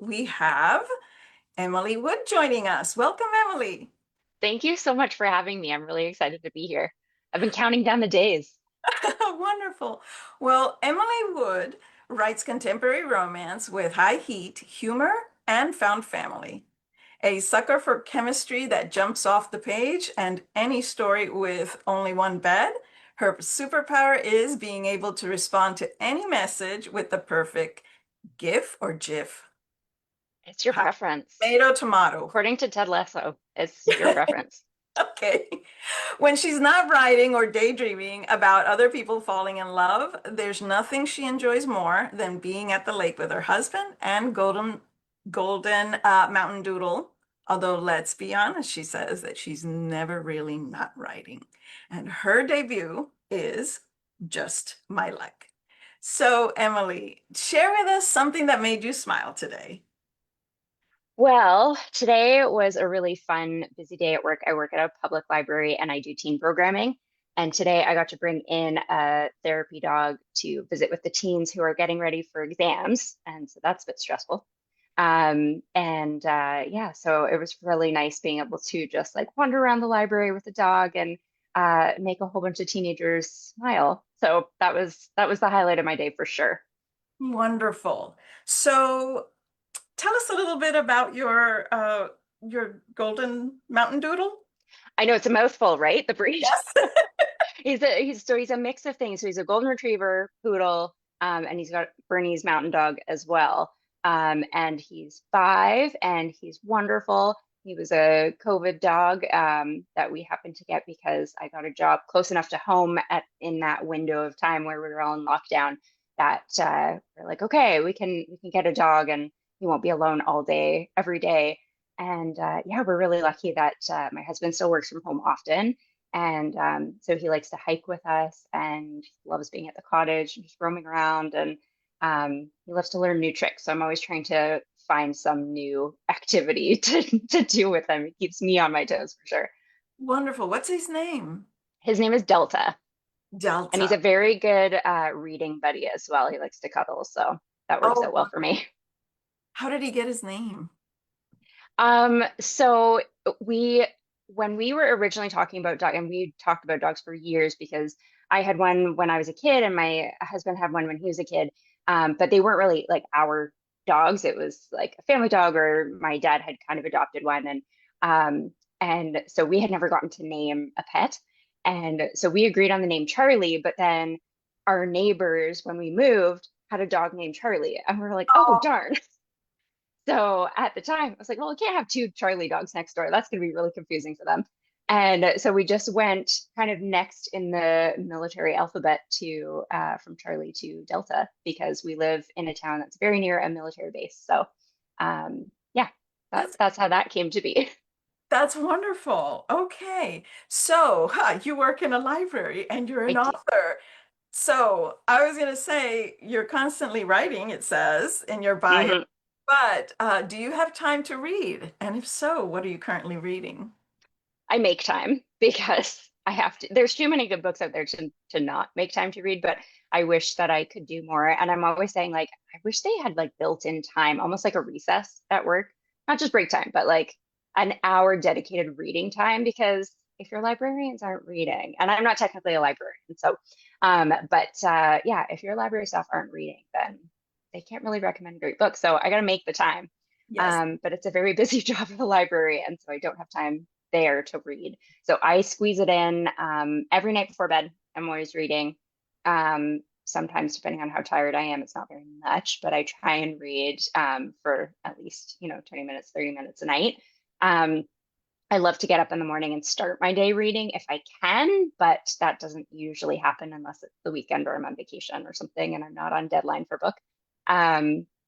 we have Emily Wood joining us. Welcome, Emily. Thank you so much for having me. I'm really excited to be here. I've been counting down the days. Wonderful. Well, Emily Wood writes contemporary romance with high heat, humor, and found family. A sucker for chemistry that jumps off the page and any story with only one bed. Her superpower is being able to respond to any message with the perfect GIF or GIF. It's your preference. Tomato, tomato. According to Ted Lasso, it's your preference. Okay. When she's not writing or daydreaming about other people falling in love, there's nothing she enjoys more than being at the lake with her husband and golden Mountain Doodle. Although let's be honest, she says that she's never really not writing. And her debut is Just My Luck. So, Emily, share with us something that made you smile today. Well, today was a really fun, busy day at work. I work at a public library and I do teen programming. And today I got to bring in a therapy dog to visit with the teens who are getting ready for exams. And so that's a bit stressful. Yeah, so it was really nice being able to just like wander around the library with the dog and make a whole bunch of teenagers smile. So that was the highlight of my day for sure. Wonderful. So, tell us a little bit about your golden mountain doodle. I know it's a mouthful, right? The breed. Yes. He's a mix of things. So he's a golden retriever poodle, and he's got Bernese mountain dog as well. And he's 5, and he's wonderful. He was a COVID dog that we happened to get because I got a job close enough to home at in that window of time where we were all in lockdown that we're like, okay, we can get a dog and he won't be alone all day, every day. And yeah, we're really lucky that my husband still works from home often. And so he likes to hike with us and loves being at the cottage and just roaming around. And he loves to learn new tricks. So I'm always trying to find some new activity to do with him. It keeps me on my toes for sure. Wonderful. What's his name? His name is Delta, and he's Delta. a very good reading buddy as well. He likes to cuddle, so that works Oh, out well for me. how did he get his name? So we, when we were originally talking about dog, and we talked about dogs for years because I had one when I was a kid, and my husband had one when he was a kid. But they weren't really like our dogs. It was like a family dog, or my dad had kind of adopted one, and so we had never gotten to name a pet, and so we agreed on the name Charlie. But then our neighbors, when we moved, had a dog named Charlie, and we were like, oh Oh, darn. So at the time, I was like, well, we can't have 2 Charlie dogs next door. That's going to be really confusing for them. And so we just went kind of next in the military alphabet to from Charlie to Delta because we live in a town that's very near a military base. So yeah, that's that's how that came to be. that's wonderful. Okay. So, you work in a library and you're I an do. author. So, I was going to say you're constantly writing, it says in your bio, Mhm. but do you have time to read? And if so, what are you currently reading? I make time because I have to. There's too many good books out there to not make time to read, but I wish that I could do more. And I'm always saying like I wish they had like built-in time, almost like a recess at work, not just break time, but like an hour dedicated reading time because if your librarians aren't reading, and I'm not technically a librarian, so yeah, if your library staff aren't reading, then they can't really recommend great books. So I got to make the time. Yes. But it's a very busy job at the library, and so I don't have time there to read. So I squeeze it in every night before bed. I'm always reading. Sometimes, depending on how tired I am, it's not very much, but I try and read for at least, 20 minutes, 30 minutes a night. Um, I love to get up in the morning and start my day reading if I can, but that doesn't usually happen unless it's the weekend or I'm on vacation or something and I'm not on deadline for a book.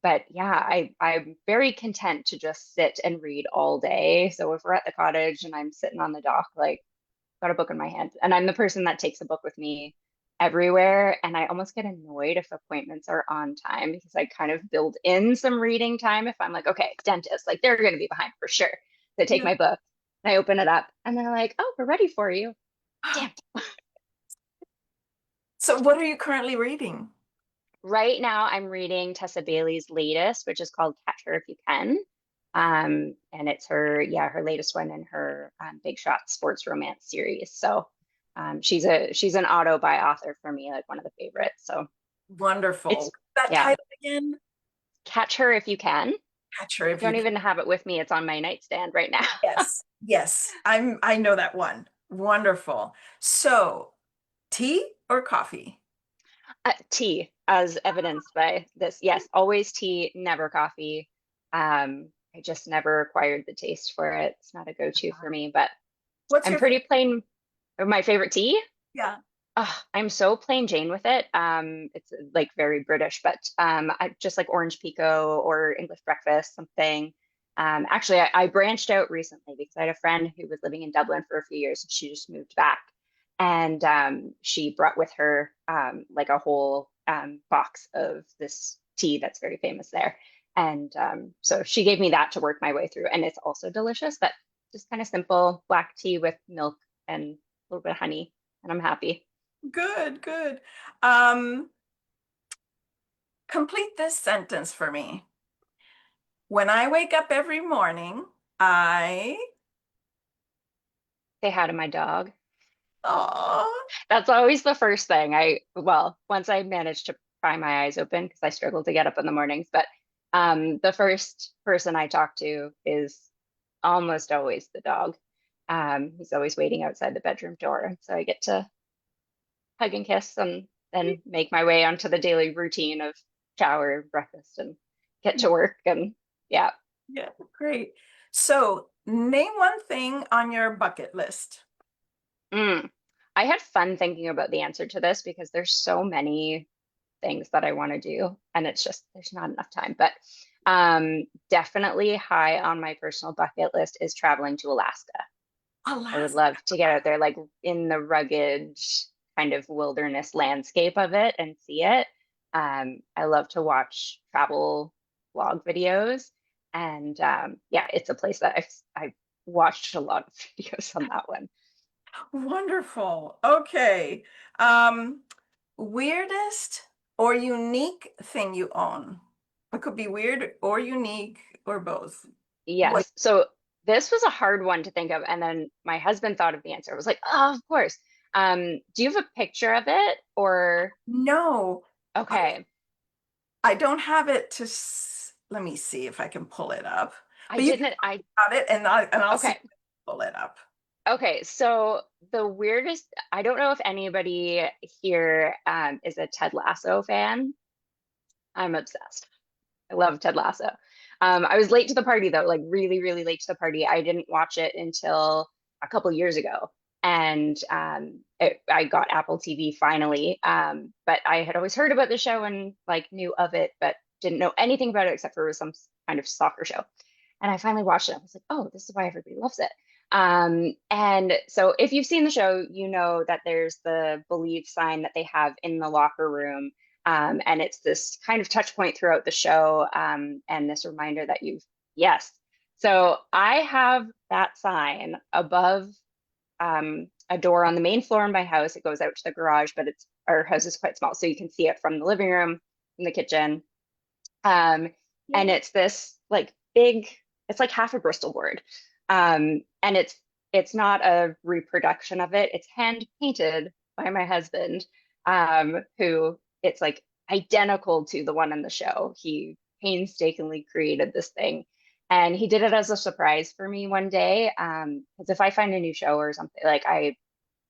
But yeah, I'm very content to just sit and read all day. So if we're at the cottage and I'm sitting on the dock, like got a book in my hand, and I'm the person that takes a book with me everywhere, and I almost get annoyed if appointments are on time because I kind of build in some reading time if I'm like, okay, dentist, like they're going to be behind for sure. So I take Yeah. my book and I open it up and they're like, oh, we're ready for you. Damn. So, what are you currently reading? Right now, I'm reading Tessa Bailey's latest, which is called Catch Her If You Can. And it's her latest one in her Big Shot sports romance series. So she's an auto buy author for me, like one of the favorites. So Wonderful. it's That yeah, title again? Catch Her If You Can. Catch Her I If You don't Can. even have it with me. It's on my nightstand right now. Yes, yes. I know that one. Wonderful. So, tea or coffee? Tea, as evidenced by this. Yes, always tea, never coffee. I just never acquired the taste for it. It's not a go-to for me, but What's I'm your pretty favorite? plain. My favorite tea? Yeah. I'm so plain Jane with it. It's like very British, but I just like orange pekoe or English breakfast, something. Actually, I branched out recently because I had a friend who was living in Dublin for a few years and she just moved back. And she brought with her like a whole box of this tea that's very famous there. And so she gave me that to work my way through. And it's also delicious, but just kind of simple black tea with milk and a little bit of honey, and I'm happy. Good, good. Um, Complete this sentence for me. When I wake up every morning, I, Say hi to my dog. oh, That's always the first thing. Well, once I manage to pry my eyes open because I struggle to get up in the mornings, but the first person I talk to is almost always the dog. He's always waiting outside the bedroom door. So I get to hug and kiss and then make my way onto the daily routine of shower, breakfast, and get to work. And yeah. yeah, great. So, name one thing on your bucket list. Mm. I had fun thinking about the answer to this because there's so many things that I want to do, and it's just there's not enough time. But definitely high on my personal bucket list is traveling to Alaska. I would Alaska. love to get out there, like in the rugged kind of wilderness landscape of it and see it. I love to watch travel vlog videos, and yeah, it's a place that I've watched a lot of videos on that one. Wonderful. Okay. Um, Weirdest or unique thing you own? It could be weird or unique or both. What? Yes. So this was a hard one to think of. And then my husband thought of the answer. I was like, oh, of course. Do you have a picture of it or No, I, okay. I don't have it let me see if I can pull it up. I But you can didn't talk I about it and I'll see if okay. I can pull it up. Okay. So the weirdest, I don't know if anybody here is a Ted Lasso fan. I'm obsessed. I love Ted Lasso. I was late to the party though, like really, really late to the party. I didn't watch it until a couple years ago, and I got Apple TV finally. But I had always heard about the show and like knew of it, but didn't know anything about it except for it was some kind of soccer show. And I finally watched it. I was like, oh, this is why everybody loves it. And so if you've seen the show, you know that there's the believe sign that they have in the locker room, and it's this kind of touch point throughout the show, and this reminder that yes. So I have that sign above a door on the main floor in my house. It goes out to the garage, but our house is quite small, so you can see it from the living room, from the kitchen. Um, Yeah. and it's this like big, it's like half a Bristol board. And it's not a reproduction of it. It's hand painted by my husband, who it's like identical to the one in the show. He painstakingly created this thing. And he did it as a surprise for me one day. Because if I find a new show or something, like I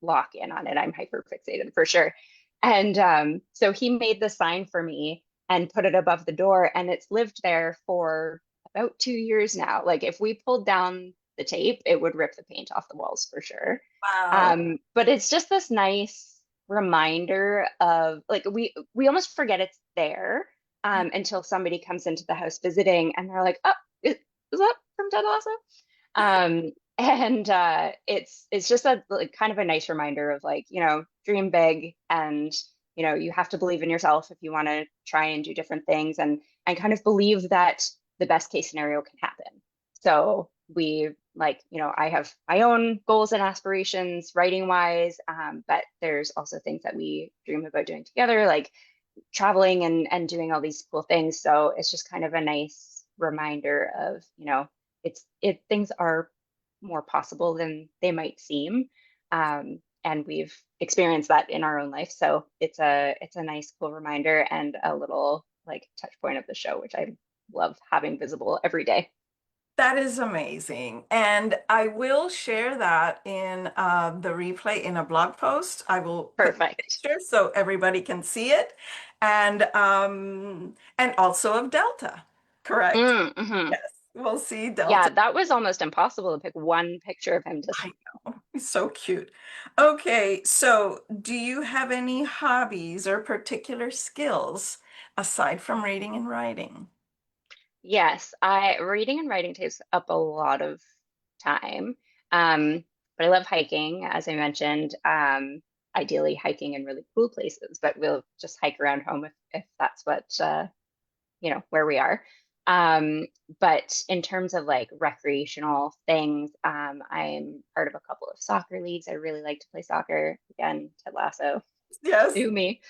lock in on it, I'm hyper fixated for sure. And so he made the sign for me and put it above the door, and it's lived there for about 2 years now. Like if we pulled down the tape, it would rip the paint off the walls for sure. Wow. But it's just this nice reminder of like we almost forget it's there until somebody comes into the house visiting and they're like, oh, is that from Ted Lasso? And it's just a like kind of a nice reminder of like, dream big, and you have to believe in yourself if you want to try and do different things, and kind of believe that the best case scenario can happen. So we like, I have my own goals and aspirations writing wise, but there's also things that we dream about doing together, like traveling and doing all these cool things. So it's just kind of a nice reminder of, things are more possible than they might seem. And we've experienced that in our own life. So it's a nice cool reminder and a little like touch point of the show, which I love having visible every day. That is amazing. And I will share that in the replay in a blog post. I will put the Perfect. picture so everybody can see it. And also of Delta. Correct. Mm-hmm. Yes. We'll see Yeah, Delta. that was almost impossible to pick one picture of him to I know. He's so cute. Okay, so do you have any hobbies or particular skills aside from reading and writing? Yes, I reading and writing takes up a lot of time. But I love hiking, as I mentioned. Ideally hiking in really cool places, but we'll just hike around home if that's what where we are. Um, but in terms of like recreational things, I'm part of a couple of soccer leagues. I really like to play soccer. Again, Ted Lasso, Yes. sue me.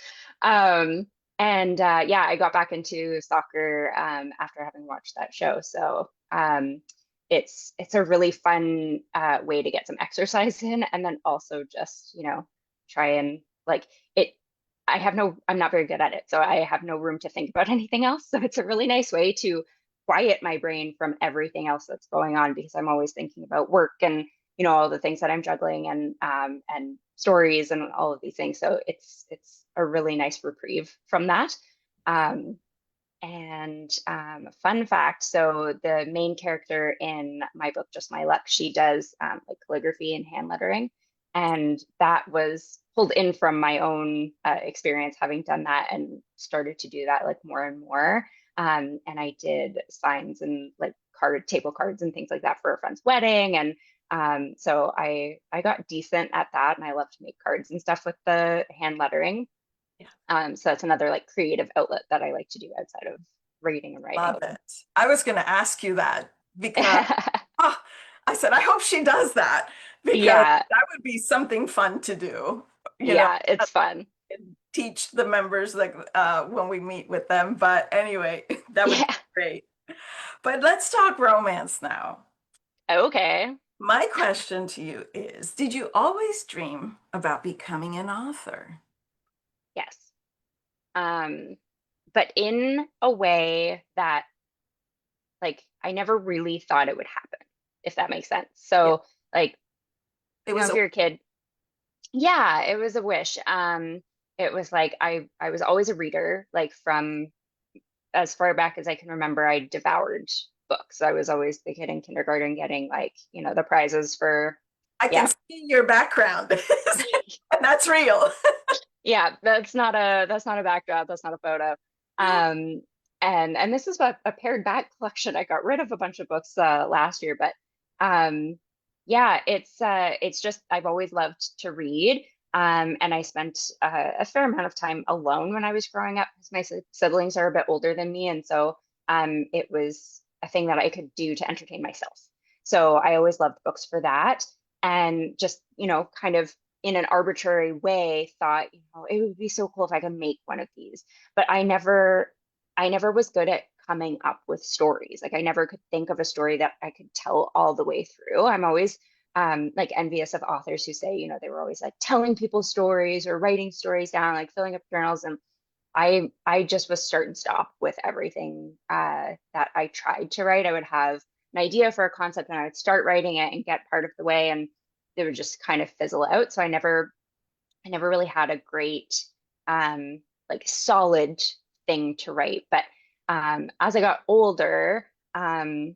Um, and yeah, I got back into soccer after having watched that show. So it's a really fun way to get some exercise in, and then also just try and like it. I'm not very good at it, so I have no room to think about anything else. So it's a really nice way to quiet my brain from everything else that's going on because I'm always thinking about work and all the things that I'm juggling and stories and all of these things. So it's a really nice reprieve from that. Um, and fun fact, so the main character in my book, Just My Luck, she does like calligraphy and hand lettering. And that was pulled in from my own experience having done that and started to do that like more and more. And I did signs and like table cards and things like that for a friend's wedding. And so I got decent at that and I love to make cards and stuff with the hand lettering. Yeah. So that's another like creative outlet that I like to do outside of reading and writing. Love it. I was going to ask you that because oh, I said, I hope she does that because Yeah, that would be something fun to do, you know, yeah, it's fun. teach the members like when we meet with them. But anyway, that would be Yeah. great. But let's talk romance now. Okay. My question to you is, did you always dream about becoming an author? Yes. Um, but in a way that like I never really thought it would happen, if that makes sense. Yeah, So like, it was if a you're a kid, yeah, it was a wish. It was like I was always a reader, like from as far back as I can remember, I devoured books. I was always the kid in kindergarten getting like, the prizes for, I can yeah. see your background, and that's real. Yeah, that's not a backdrop, that's not a photo. Um, and this is a pared back collection. I got rid of a bunch of books last year, but um, yeah, it's just I've always loved to read. And I spent a fair amount of time alone when I was growing up because my siblings are a bit older than me, and so it was a thing that I could do to entertain myself. So I always loved books for that, and just kind of in an arbitrary way thought, it would be so cool if I could make one of these. But I never was good at coming up with stories. Like I never could think of a story that I could tell all the way through. I'm always like envious of authors who say, they were always like telling people stories or writing stories down, like filling up journals. And I just was start and stop with everything that I tried to write. I would have an idea for a concept and I would start writing it and get part of the way and it would just kind of fizzle out. So I never really had a great like solid thing to write. But as I got older, I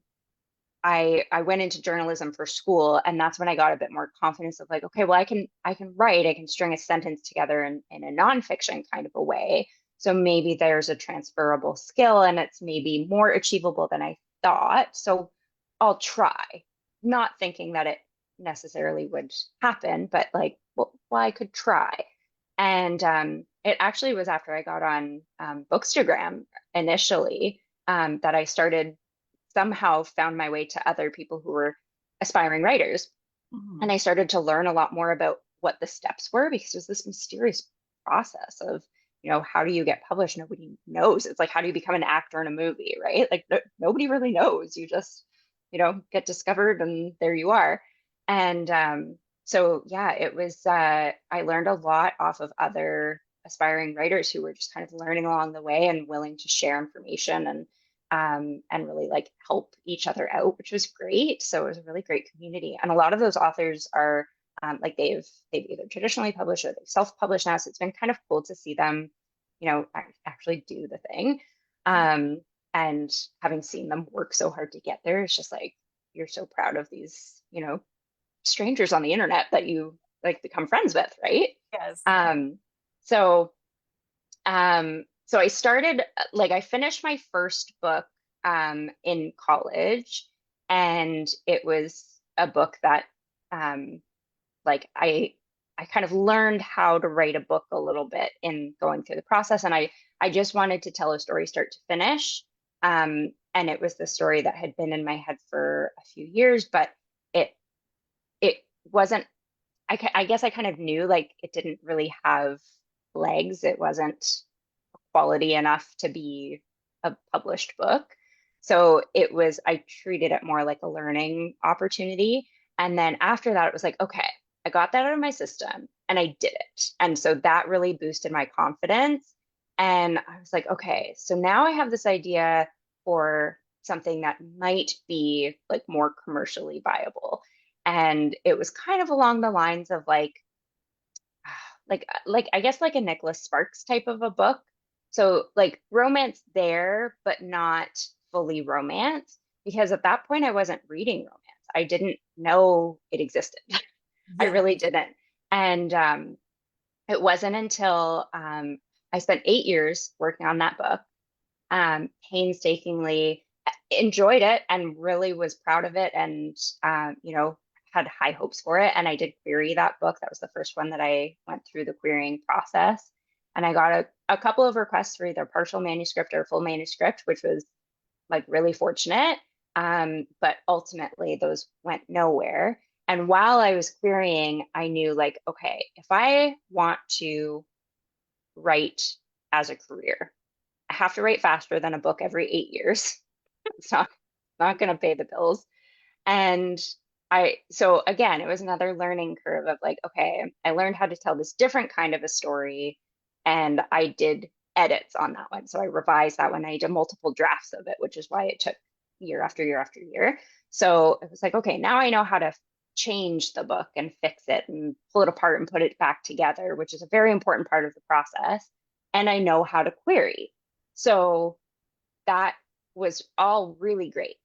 went into journalism for school, and that's when I got a bit more confidence of like, okay, well, I can write, I can string a sentence together in a nonfiction kind of a way. So maybe there's a transferable skill, and it's maybe more achievable than I thought. So I'll try, not thinking that it necessarily would happen, but like, well, I could try. And it actually was after I got on Bookstagram initially that I started somehow found my way to other people who were aspiring writers. And Mhm. I started to learn a lot more about what the steps were because it was this mysterious process of, how do you get published? Nobody knows. It's like, how do you become an actor in a movie, right? Like, nobody really knows. You just, get discovered and there you are. And so, yeah, I learned a lot off of other aspiring writers who were just kind of learning along the way and willing to share information and really like help each other out, which was great. So it was a really great community. And a lot of those authors are like they've either traditionally published or they've self-published now. So it's been kind of cool to see them, actually do the thing. Um, and having seen them work so hard to get there, it's just like you're so proud of these, strangers on the internet that you like become friends with, right? Yes. Um, so so I started like I finished my first book in college, and it was a book that um like I kind of learned how to write a book a little bit in going through the process, and I just wanted to tell a story start to finish. And it was the story that had been in my head for a few years, but it it wasn't I guess I kind of knew like it didn't really have legs. It wasn't quality enough to be a published book. So I treated it more like a learning opportunity. And then after that, it was like, okay, I got that out of my system and I did it. And so that really boosted my confidence. And I was like, okay, so now I have this idea for something that might be like more commercially viable. And it was kind of along the lines of like I guess like a Nicholas Sparks type of a book. So like romance there, but not fully romance, because at that point I wasn't reading romance. I didn't know it existed. I Yeah. really didn't. And it wasn't until I spent 8 years working on that book, painstakingly enjoyed it and really was proud of it, and had high hopes for it. And I did query that book. That was the first one that I went through the querying process. And I got a couple of requests for either partial manuscript or full manuscript, which was like really fortunate. But ultimately, those went nowhere. And while I was querying, I knew like, okay, if I want to write as a career, I have to write faster than a book every 8 years. It's not going to pay the bills. And so again, it was another learning curve of like, okay, I learned how to tell this different kind of a story, and I did edits on that one. So I revised that one. I did multiple drafts of it, which is why it took year after year after year. So it was like, okay, now I know how to change the book and fix it and pull it apart and put it back together, which is a very important part of the process. And I know how to query. So that was all really great.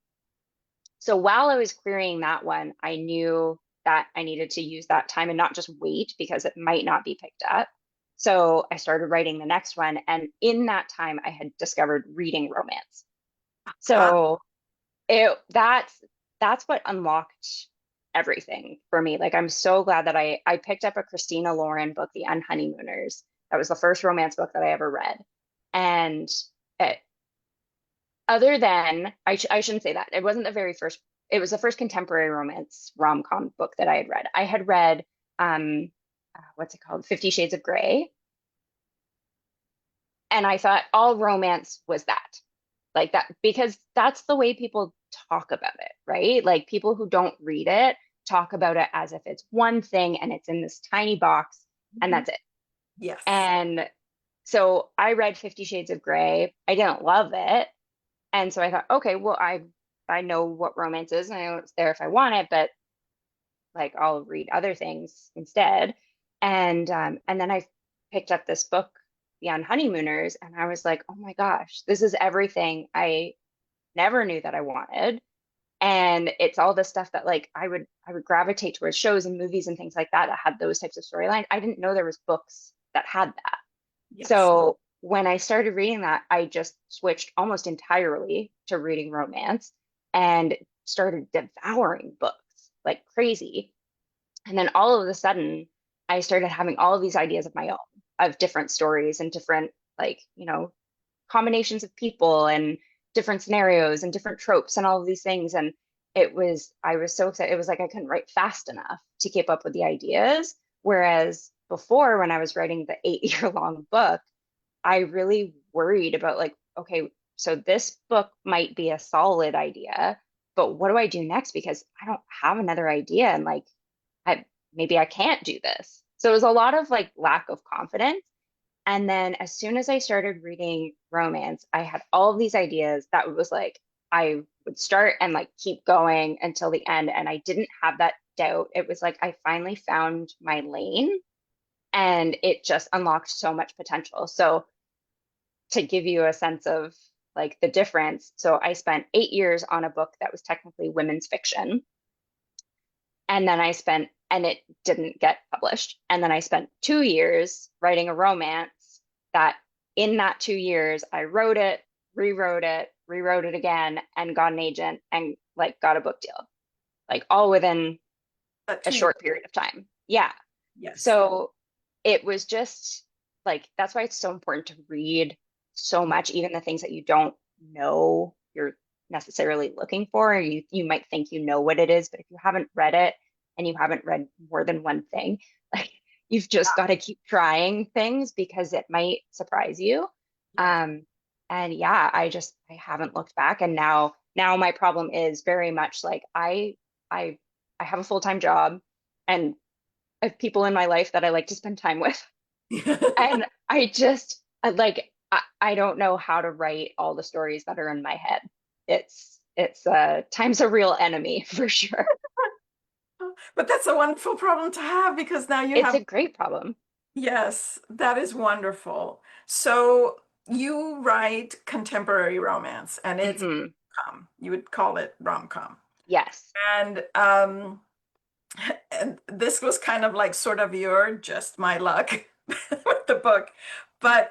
So while I was querying that one, I knew that I needed to use that time and not just wait because it might not be picked up. So I started writing the next one. And in that time, I had discovered reading romance. Wow. So that's what unlocked everything for me. Like I'm so glad that I picked up a Christina Lauren book, The Unhoneymooners. That was the first romance book that I ever read. And it, other than I shouldn't say that. It wasn't the very first. It was the first contemporary romance rom-com book that I had read. I had read what's it called? 50 Shades of Grey. And I thought all romance was that. Like that because that's the way people talk about it, right? Like people who don't read it talk about it as if it's one thing and it's in this tiny box and Mhm. that's it. Yes. And so I read 50 Shades of Grey. I didn't love it. And so I thought, okay, well, I know what romance is and I know it's there if I want it, but like I'll read other things instead. And then I picked up this book, The Honeymooners, and I was like, oh my gosh, this is everything I never knew that I wanted. And it's all the stuff that like I would gravitate towards shows and movies and things like that that had those types of storylines. I didn't know there was books that had that. Yes. So when I started reading that, I just switched almost entirely to reading romance and started devouring books like crazy. And then all of a sudden, I started having all of these ideas of my own of different stories and different, like, combinations of people and different scenarios and different tropes and all of these things. And I was so excited. It was like I couldn't write fast enough to keep up with the ideas. Whereas before, when I was writing the 8 year long book, I really worried about like, okay, so this book might be a solid idea, but what do I do next? Because I don't have another idea and like I maybe I can't do this. So it was a lot of like lack of confidence. And then as soon as I started reading romance, I had all of these ideas that was like I would start and like keep going until the end. And I didn't have that doubt. It was like I finally found my lane and it just unlocked so much potential. So to give you a sense of like the difference, so I spent 8 years on a book that was technically women's fiction. And then I spent, and it didn't get published. And then I spent 2 years writing a romance that in that 2 years, I wrote it, rewrote it again, and got an agent and like got a book deal, like all within a 2 years. short period of time. Yeah. Yes. So it was just like, that's why it's so important to read so much, even the things that you don't know you're necessarily looking for. You might think you know what it is, but if you haven't read it and you haven't read more than one thing, like you've just got to keep trying things because it might surprise you. Yes. Um, and yeah, I haven't looked back. And now my problem is very much like I I have a full-time job and I have people in my life that I like to spend time with. And I don't know how to write all the stories that are in my head. It's time's a real enemy for sure. But that's a wonderful problem to have because now you It's have, a great problem. yes, that is wonderful. So you write contemporary romance and it's Hmm. you would call it rom-com. Yes. And and this was kind of like sort of your just my luck with the book. But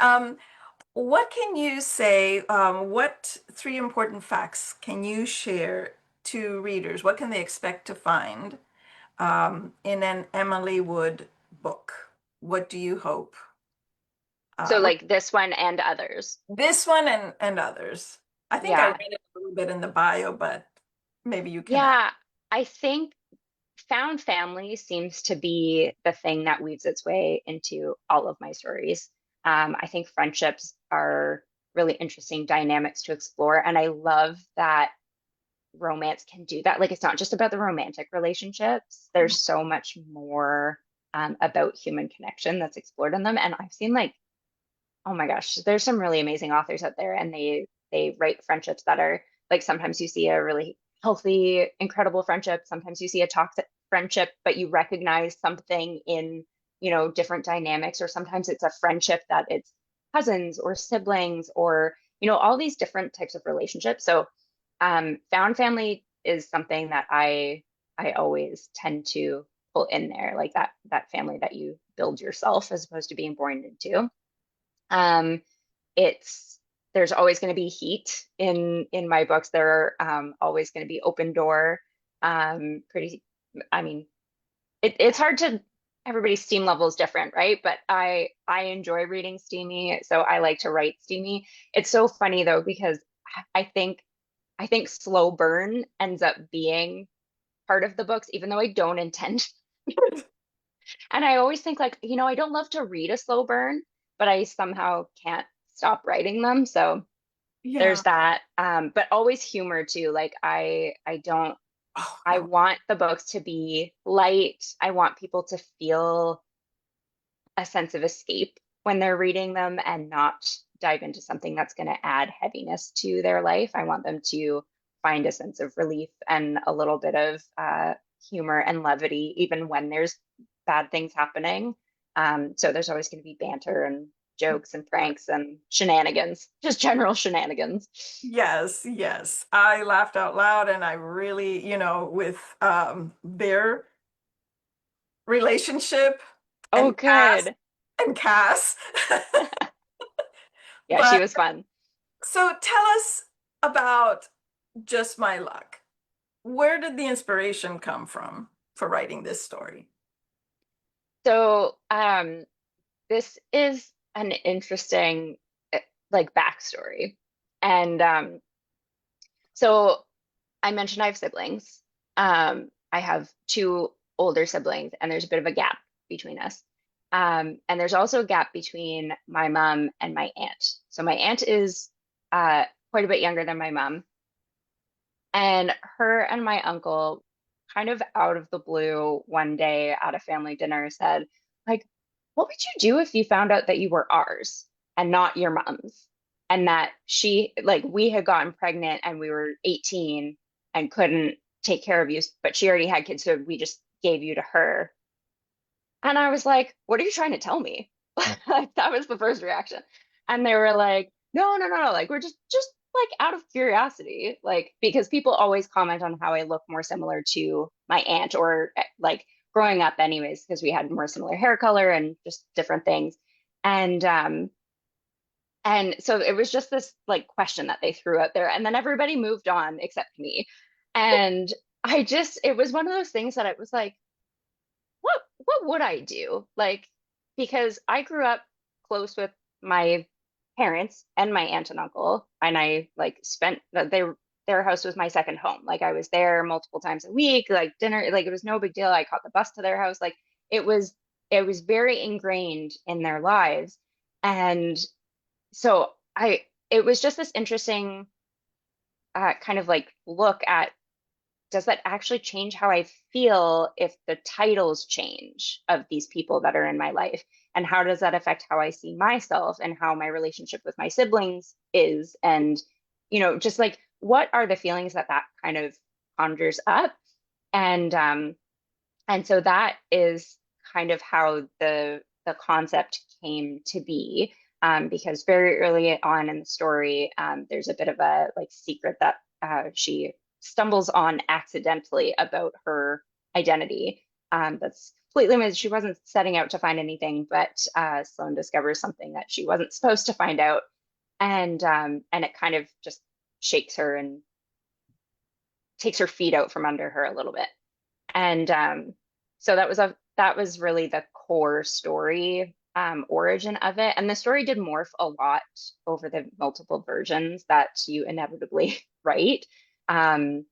what can you say? What three important facts can you share to readers? What can they expect to find in an Emily Wood book? What do you hope? So What like this one and others. this one and others? I think I read Yeah. it a little bit in the bio, but maybe you can add. Yeah. I think found family seems to be the thing that weaves its way into all of my stories. I think friendships are really interesting dynamics to explore. And I love that romance can do that. Like, it's not just about the romantic relationships, there's so much more about human connection that's explored in them. And I've seen, like, oh my gosh, there's some really amazing authors out there, and they write friendships that are like sometimes you see a really healthy, incredible friendship, sometimes you see a toxic friendship, but you recognize something in, different dynamics, or sometimes it's a friendship that it's cousins or siblings or, all these different types of relationships. So, found family is something that I always tend to pull in there, like that family that you build yourself as opposed to being born into. Um, it's there's always going to be heat in my books. There are always going to be open door. Pretty, I mean, it's hard to everybody's steam level is different, right? But I enjoy reading steamy, so I like to write steamy. It's so funny though because I think I think slow burn ends up being part of the books, even though I don't intend. And I always think like, I don't love to read a slow burn, but I somehow can't stop writing them. So Yeah. there's that. But always humor too. Like I don't Oh, I want the books to be light. I want people to feel a sense of escape when they're reading them and not dive into something that's going to add heaviness to their life. I want them to find a sense of relief and a little bit of humor and levity, even when there's bad things happening. So there's always going to be banter and jokes and pranks and shenanigans, just general shenanigans. yes, yes. I laughed out loud and I really, with their relationship Oh, and Cass good. and Cass. Yeah, she But was fun. so tell us about Just My Luck. Where did the inspiration come from for writing this story? So, this is an interesting like backstory. And so I mentioned I have siblings. I have two older siblings, and there's a bit of a gap between us. And there's also a gap between my mom and my aunt. So my aunt is quite a bit younger than my mom. And her and my uncle, kind of out of the blue, one day at a family dinner said, like, what would you do if you found out that you were ours and not your mom's? And that we had gotten pregnant and we were 18 and couldn't take care of you, but she already had kids, so we just gave you to her. And I was like, what are you trying to tell me? Like, that was the first reaction. And they were like, no, no, no, no. Like, we're just like out of curiosity. Like, because people always comment on how I look more similar to my aunt or like growing up anyways, because we had more similar hair color and just different things. And and so it was just this like question that they threw out there. And then everybody moved on except me. And it was one of those things that it was like, what would I do? Like, because I grew up close with my parents and my aunt and uncle, and I like spent their house was my second home. Like I was there multiple times a week, like dinner, like it was no big deal. I caught the bus to their house. Like it was it was very ingrained in their lives. And so I it was just this interesting kind of like look at, does that actually change how I feel if the titles change of these people that are in my life? And how does that affect how I see myself and how my relationship with my siblings is? And, just like what are the feelings that that kind of conjures up? And and so that is kind of how the concept came to be. Because very early on in the story, there's a bit of a like secret that she stumbles on accidentally about her identity. That's completely she wasn't setting out to find anything, but Sloane discovers something that she wasn't supposed to find out, and it kind of just shakes her and takes her feet out from under her a little bit. And so that was really the core story origin of it. And the story did morph a lot over the multiple versions that you inevitably write. Um,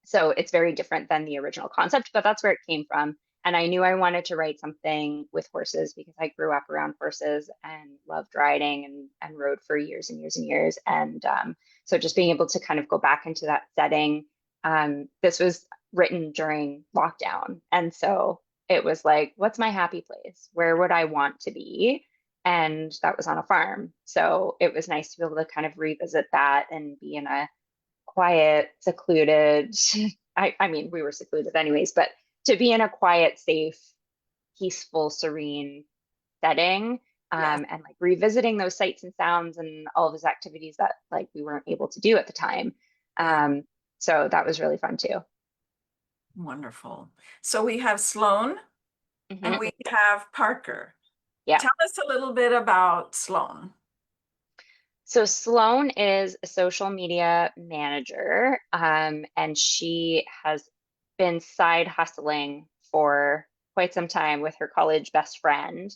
so it's very different than the original concept, but that's where it came from. And I knew I wanted to write something with horses because I grew up around horses and loved riding and rode for years and years and years. And so just being able to kind of go back into that setting. This was written during lockdown. And so it was like, what's my happy place? Where would I want to be? And that was on a farm. So it was nice to be able to kind of revisit that and be in a quiet, secluded. I mean, we were secluded anyways, but to be in a quiet, safe, peaceful, serene setting, Yes. and like revisiting those sights and sounds and all of those activities that like we weren't able to do at the time. Yeah. Um, so that was really fun too. Wonderful. So we have Sloan and Hmm. we have Parker. Yeah. Tell us a little bit about Sloan. So Sloane is a social media manager, and she has been side hustling for quite some time with her college best friend.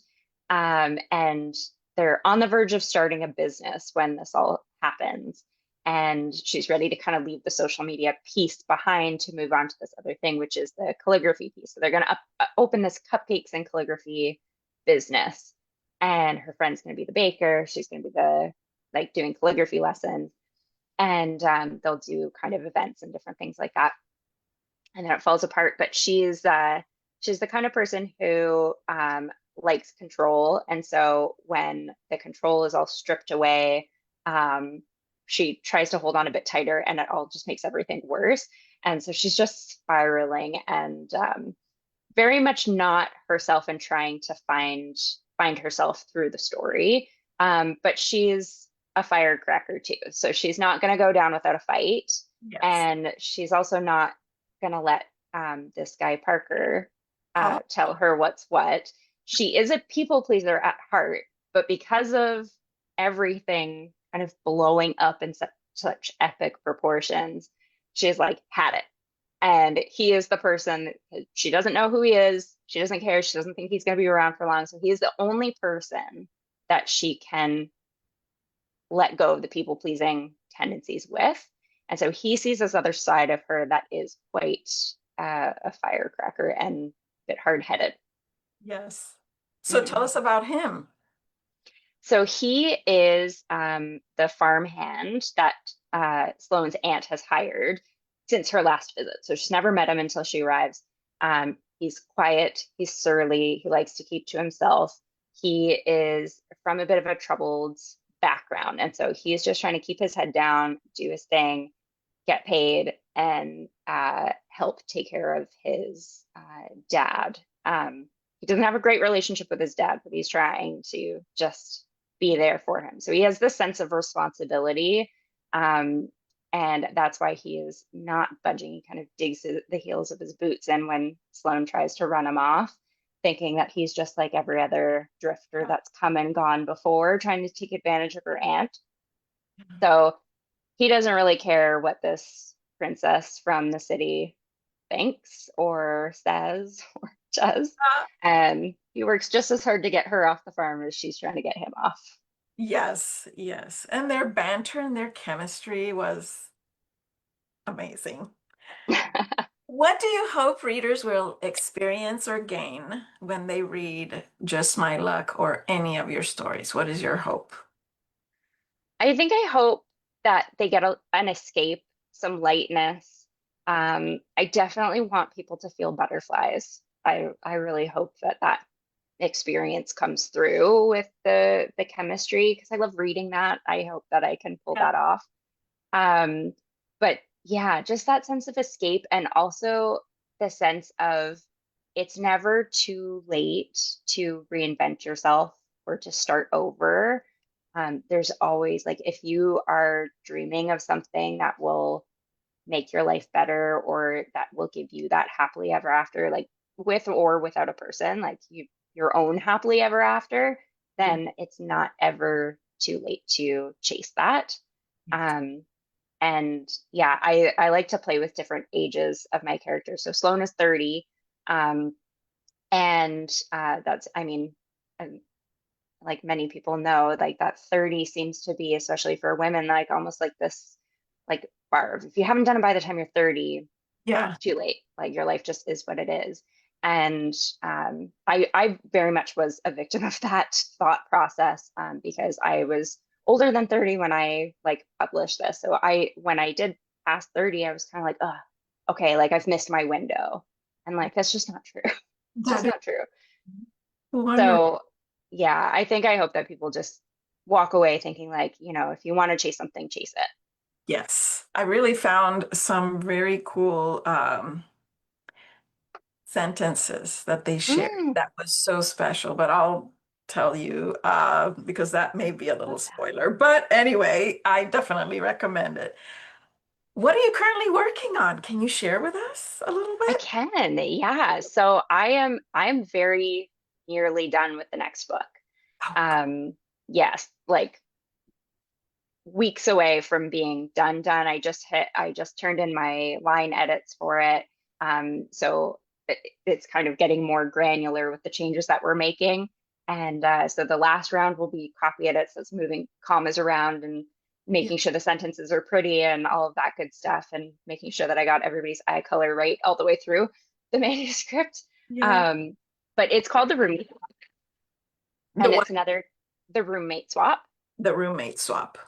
And they're on the verge of starting a business when this all happens. And she's ready to kind of leave the social media piece behind to move on to this other thing, which is the calligraphy piece. So they're going to open this cupcakes and calligraphy business. And her friend's going to be the baker. She's going to be the like doing calligraphy lessons, and they'll do kind of events and different things like that. And then it falls apart. But she's the kind of person who likes control, and so when the control is all stripped away, um, she tries to hold on a bit tighter, and it all just makes everything worse. And so she's just spiraling and very much not herself and trying to find herself through the story. But she's a firecracker too. So she's not going to go down without a fight. Yes. And she's also not going to let this guy Parker Oh, tell her what's what. She is a people pleaser at heart, but because of everything kind of blowing up in such epic proportions, she's like had it. And he is the person, she doesn't know who he is. She doesn't care. She doesn't think he's going to be around for long. So he's the only person that she can let go of the people pleasing tendencies with. And so he sees this other side of her that is quite a firecracker and a bit hard headed. yes. So tell Mhm. us about him. So he is the farmhand that Sloane's aunt has hired since her last visit. So she's never met him until she arrives. He's quiet, he's surly, he likes to keep to himself. He is from a bit of a troubled background. And so he's just trying to keep his head down, do his thing, get paid, and help take care of his dad. He doesn't have a great relationship with his dad, but he's trying to just be there for him. So he has this sense of responsibility. Um, and that's why he is not budging. He kind of digs the heels of his boots in when Sloane tries to run him off, thinking that he's just like every other drifter that's come and gone before, trying to take advantage of her aunt. So he doesn't really care what this princess from the city thinks or says or does. Uh, And he works just as hard to get her off the farm as she's trying to get him off. yes, yes. And their banter and their chemistry was amazing. What do you hope readers will experience or gain when they read Just My Luck or any of your stories? What is your hope? I hope that they get an escape, some lightness. I definitely want people to feel butterflies. I really hope that that experience comes through with the chemistry because I love reading that. I hope that I can pull Yeah. that off. Um, but yeah, just that sense of escape and also the sense of it's never too late to reinvent yourself or to start over. There's always like if you are dreaming of something that will make your life better or that will give you that happily ever after, like with or without a person, like your own happily ever after, Yeah. then it's not ever too late to chase that. Um, and yeah, I like to play with different ages of my characters. So Sloane is 30, um, and that's I mean, um, like many people know, like that 30 seems to be, especially for women, like almost like this like bar. If you haven't done it by the time you're 30, Yeah. too late. Like your life just is what it is. And I very much was a victim of that thought process because I was older than 30 when I like published this. So when I did pass 30, I was kind of like, oh, okay, like I've missed my window. And like, that's just not true. It's just That is not true. wonderful. So yeah, I hope that people just walk away thinking like, if you want to chase something, chase it. Yes. I really found some very cool sentences that they shared. Mm, That was so special, but I'll tell you because that may be a little love that. spoiler. But anyway, I definitely recommend it. What are you currently working on? Can you share with us a little I bit? can, yeah. So I'm very nearly done with the next book. Oh, Um, yes, like weeks away from being done. I just turned in my line edits for it. So it's kind of getting more granular with the changes that we're making. And so the last round will be copy edits, that's moving commas around and yeah, making sure the sentences are pretty and all of that good stuff, and making sure that I got everybody's eye color right all the way through the manuscript. yeah. Um, but it's called The Roommate, The and one, it's another the roommate swap. the roommate swap.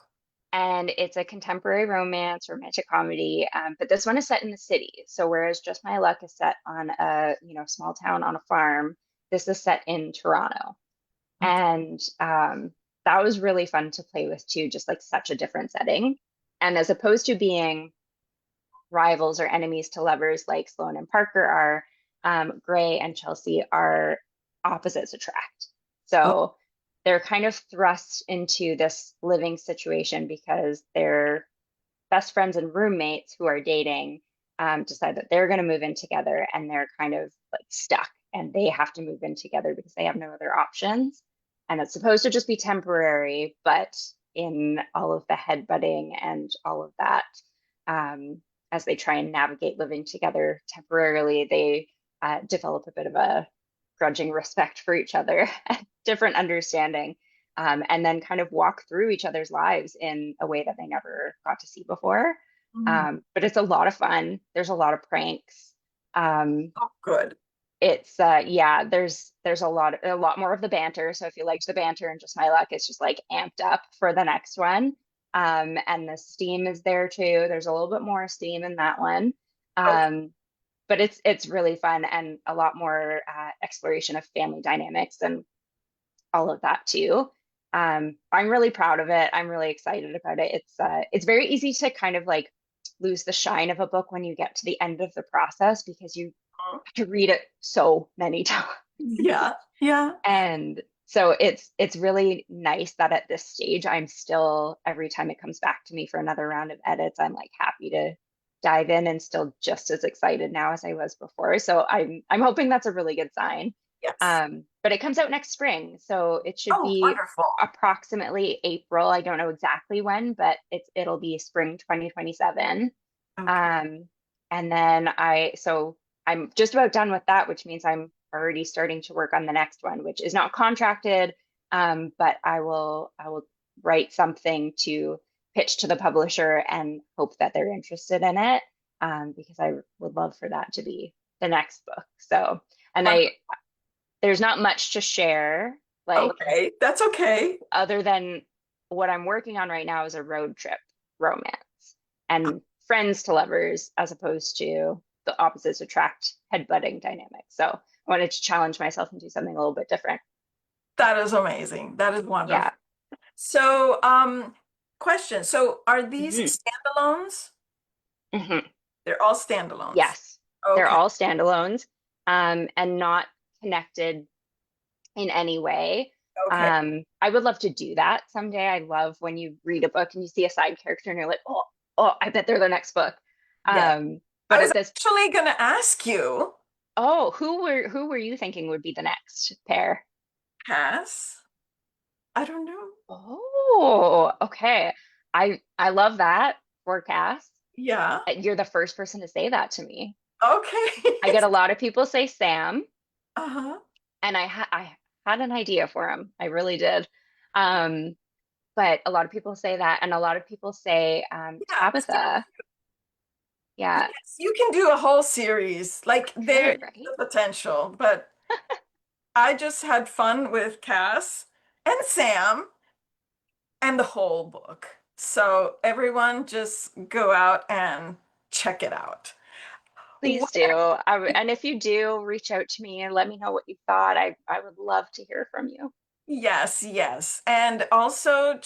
And it's a contemporary romance, romantic comedy. But this one is set in the city. So whereas Just My Luck is set on a small town on a farm, this is set in Toronto, Okay. and that was really fun to play with too. Just like such a different setting, and as opposed to being rivals or enemies to lovers like Sloane and Parker are, Gray and Chelsea are opposites attract. Oh, So they're kind of thrust into this living situation because their best friends and roommates who are dating decide that they're going to move in together, and they're kind of like stuck and they have to move in together because they have no other options. And it's supposed to just be temporary, but in all of the headbutting and all of that, um, as they try and navigate living together temporarily, they develop a bit of a grudging respect for each other, different understanding, and then kind of walk through each other's lives in a way that they never got to see before. mm, But it's a lot of fun. There's a lot of pranks. Um, oh, good. it's yeah, there's a lot more of the banter. So if you liked the banter and just my luck, it's just like amped up for the next one. And the steam is there too. There's a little bit more steam in that one. Okay. Um, but it's really fun and a lot more exploration of family dynamics and all of that too. I'm really proud of it. I'm really excited about it. It's very easy to kind of like lose the shine of a book when you get to the end of the process because you have to read it so many times. Yeah. Yeah. And so it's really nice that at this stage I'm still every time it comes back to me for another round of edits, I'm like happy to dive in and still just as excited now as I was before. So I'm hoping that's a really good sign. Yes. But it comes out next spring, so it should Oh, be wonderful. approximately April. I don't know exactly when, but it'll be spring 2027. Okay. Um, and then so I'm just about done with that, which means I'm already starting to work on the next one, which is not contracted. But I will write something to pitch to the publisher and hope that they're interested in it. Because I would love for that to be the next book. So, and there's not much to share, like Okay. That's okay. other than what I'm working on right now is a road trip romance and friends to lovers as opposed to the opposites attract headbutting dynamic. So I wanted to challenge myself and do something a little bit different. That is amazing. That is wonderful. Yeah. So, question. So are these Hmm. standalones? Hmm. They're all standalones. Yes. They're Okay. all standalones, and not connected in any way. Okay. I would love to do that someday. I love when you read a book and you see a side character and you're like, oh, I bet they're the next book. Yeah. But I was at this, actually going to ask you, oh, who were you thinking would be the next pair? Cass. I don't know. Oh, okay. I love that forecast. Yeah. You're the first person to say that to me. Okay. I get a lot of people say Sam, Uh-huh. and I had an idea for him. I really did. Um, but a lot of people say that, and a lot of people say Yeah. Tabitha. Yeah, Yes, you can do a whole series. Like I there could, is right? the potential, but I just had fun with Cass and Sam and the whole book. So everyone just go out and check it out. Please do. And if you do, reach out to me and let me know what you thought. I would love to hear from you. Yes, yes. And also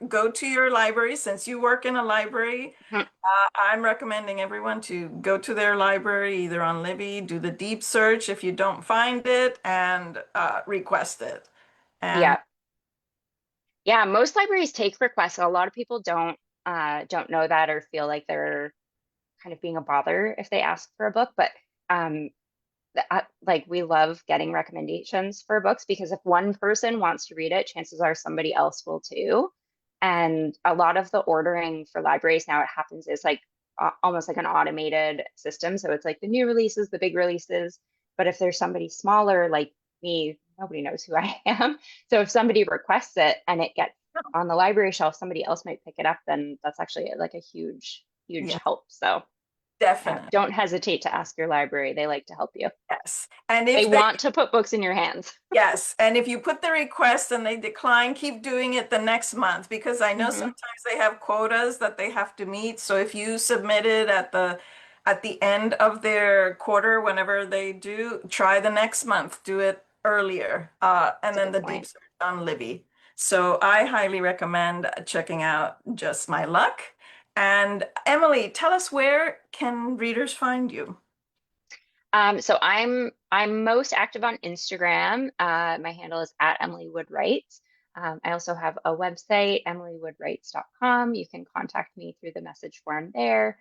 go to your library since you work in a library. Mhm. I'm recommending everyone to go to their library, either on Libby, do the deep search if you don't find it, and request it. And Yeah. Yeah, most libraries take requests. A lot of people don't know that or feel like they're kind of being a bother if they ask for a book, but um like we love getting recommendations for books because if one person wants to read it, chances are somebody else will too. And a lot of the ordering for libraries now it happens is like almost like an automated system. So it's like the new releases, the big releases. But if there's somebody smaller like me, nobody knows who I am. So if somebody requests it and it gets on the library shelf, somebody else might pick it up, then that's actually like a huge, huge yeah, help. So yeah, definitely. don't hesitate to ask your library. They like to help you. Yes. And They if they want to put books in your hands. Yes, and if you put the request and they decline, keep doing it the next month because I know Hmm. sometimes they have quotas that they have to meet. So if you submit it at the end of their quarter, whenever they do, try the next month, do it earlier. And That's a then good the deep point. search on Libby. So I highly recommend checking out Just My Luck. And Emily, tell us where can readers find you? So I'm most active on Instagram. My handle is at Emily Wood Writes. I also have a website, emilywoodwrites.com. You can contact me through the message form there,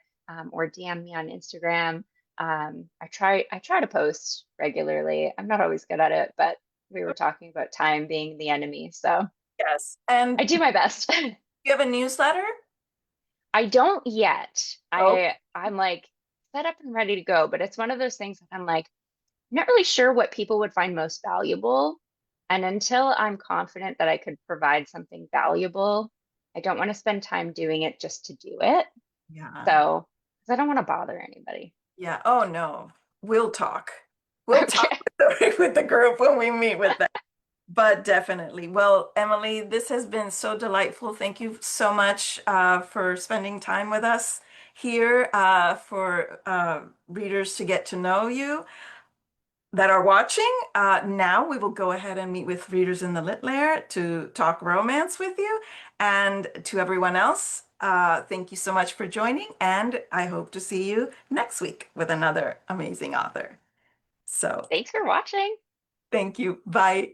or DM me on Instagram. I try to post regularly. I'm not always good at it, but we were talking about time being the enemy, so Yes. And I do do my best. you have a newsletter? I don't yet. Oh, I'm like set up and ready to go, but it's one of those things that I'm like, I'm not really sure what people would find most valuable. And until I'm confident that I could provide something valuable, I don't want to spend time doing it just to do it. yeah. So, because I don't want to bother anybody. Yeah. Oh no. We'll talk. We'll talk Okay. work with the group when we meet with them. But definitely. Well, Emily, this has been so delightful. Thank you so much for spending time with us here, for readers to get to know you that are watching. Now we will go ahead and meet with readers in the Lit Layer to talk romance with you. And to everyone else, thank you so much for joining. And I hope to see you next week with another amazing author. So Thanks for watching. thank you. Bye.